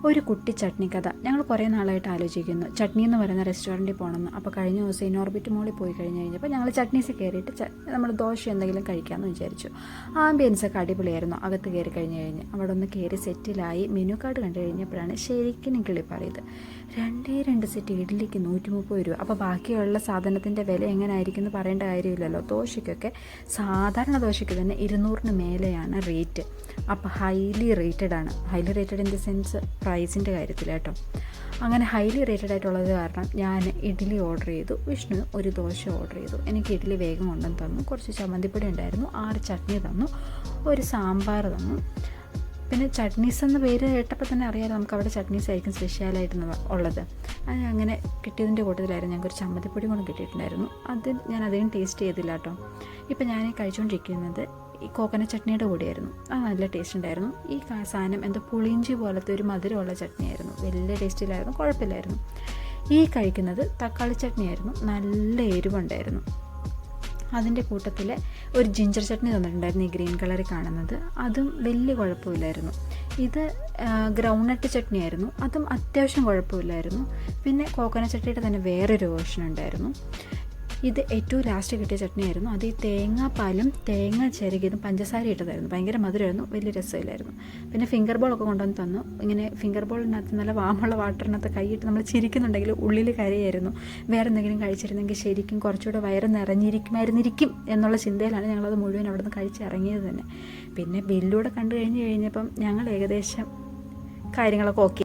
ഒരു കുട്ടി ചട്നി കഥ. ഞങ്ങൾ കുറേ നാളായിട്ട് ആലോചിക്കുന്നു ചട്നി എന്ന് പറയുന്ന റെസ്റ്റോറൻറ്റിൽ പോകണമെന്ന്. അപ്പോൾ കഴിഞ്ഞ ദിവസം ഇനോർബിറ്റ് മോളിൽ പോയി കഴിഞ്ഞപ്പോൾ ഞങ്ങൾ ചട്നീസ് കയറിയിട്ട് നമ്മൾ ദോശ എന്തെങ്കിലും കഴിക്കാമെന്ന് വിചാരിച്ചു. ആംബിയൻസൊക്കെ അടിപൊളിയായിരുന്നു. അകത്ത് കയറി കഴിഞ്ഞ് അവിടെ ഒന്ന് കയറി സെറ്റിലായി മെനു കാർഡ് കണ്ടു കഴിഞ്ഞപ്പോഴാണ് ശരിക്കും കിളിപ്പാറിയത്. 2 സെറ്റ് ഇഡ്ഡലിക്ക് 130 രൂപ. അപ്പോൾ ബാക്കിയുള്ള സാധനത്തിൻ്റെ വില എങ്ങനെ ആയിരിക്കും എന്ന് പറയേണ്ട കാര്യമില്ലല്ലോ. ദോശയ്ക്കൊക്കെ സാധാരണ ദോശയ്ക്ക് തന്നെ 200 മേലെയാണ് റേറ്റ്. അപ്പോൾ ഹൈലി റേറ്റഡ് ആണ്. Highly rated in the sense പ്രൈസിൻ്റെ കാര്യത്തിൽ കേട്ടോ. അങ്ങനെ ഹൈലി റേറ്റഡ് ആയിട്ടുള്ളത് കാരണം ഞാൻ ഇഡ്ഡലി ഓർഡർ ചെയ്തു, വിഷ്ണു ഒരു ദോശ ഓർഡർ ചെയ്തു. എനിക്ക് ഇഡ്ഡലി വേഗം കൊണ്ടുവന്ന് തന്നു. കുറച്ച് ചമ്മന്തിപ്പൊടി ഉണ്ടായിരുന്നു, 6 ചട്നി തന്നു, ഒരു സാമ്പാർ തന്നു. പിന്നെ ചട്നീസ് എന്ന പേര് കേട്ടപ്പോൾ തന്നെ അറിയാമല്ലോ നമുക്ക് അവിടെ ചട്നീസ് ആയിരിക്കും സ്പെഷ്യലായിട്ട് ഉള്ളത്. അങ്ങനെ കിട്ടിയതിൻ്റെ കൂട്ടത്തിലായിരുന്നു ഞങ്ങൾക്ക് ഒരു ചമ്മന്തിപ്പൊടി കൂടെ കിട്ടിയിട്ടുണ്ടായിരുന്നു. അത് ഞാൻ അധികം ടേസ്റ്റ് ചെയ്തില്ല കേട്ടോ. ഇപ്പം ഞാൻ കഴിച്ചുകൊണ്ടിരിക്കുന്നത് ഈ കോക്കനട്ട് ചട്നിയുടെ കൂടെയായിരുന്നു. അത് നല്ല ടേസ്റ്റ് ഉണ്ടായിരുന്നു. ഈ സാധനം എന്തോ പുളിയിഞ്ചി പോലത്തെ ഒരു മധുരമുള്ള ചട്നിയായിരുന്നു. വലിയ ടേസ്റ്റിലായിരുന്നു, കുഴപ്പമില്ലായിരുന്നു. ഈ കഴിക്കുന്നത് തക്കാളി ചട്നിയായിരുന്നു, നല്ല എരിവുണ്ടായിരുന്നു. അതിൻ്റെ കൂട്ടത്തിൽ ഒരു ജിഞ്ചർ ചട്നി തന്നിട്ടുണ്ടായിരുന്നു, ഈ ഗ്രീൻ കളറിൽ കാണുന്നത്. അതും വലിയ കുഴപ്പമില്ലായിരുന്നു. ഇത് ഗ്രൗണ്ട്നട്ട് ചട്നിയായിരുന്നു, അതും അത്യാവശ്യം കുഴപ്പമില്ലായിരുന്നു. പിന്നെ കോക്കനട്ട് ചട്നിയുടെ തന്നെ വേറൊരു വേർഷൻ ഉണ്ടായിരുന്നു. ഇത് ഏറ്റവും ലാസ്റ്റ് കിട്ടിയ ചട്നിയായിരുന്നു. അത് ഈ തേങ്ങാപ്പാലും തേങ്ങ ചിരകിയതും പഞ്ചസാര ഇട്ടതായിരുന്നു. ഭയങ്കര മധുരമായിരുന്നു, വലിയ രസമില്ലായിരുന്നു. പിന്നെ ഫിംഗർ ബോളൊക്കെ കൊണ്ടുവന്ന് തന്നു. ഇങ്ങനെ ഫിംഗർ ബോളിനകത്ത് നല്ല വാമുള്ള വാട്ടറിനകത്ത് കൈയിട്ട് നമ്മൾ ചിരിക്കുന്നുണ്ടെങ്കിൽ ഉള്ളിൽ കരയായിരുന്നു. വേറെ എന്തെങ്കിലും കഴിച്ചിരുന്നെങ്കിൽ ശരിക്കും കുറച്ചുകൂടെ വയറ് നിറഞ്ഞിരിക്കും എന്നുള്ള ചിന്തയിലാണ് ഞങ്ങളത് മുഴുവൻ അവിടെ നിന്ന് കഴിച്ചിറങ്ങിയത് തന്നെ. പിന്നെ ബില്ലൂടെ കണ്ടു കഴിഞ്ഞപ്പം ഞങ്ങൾ ഏകദേശം കാര്യങ്ങളൊക്കെ ഓക്കെ.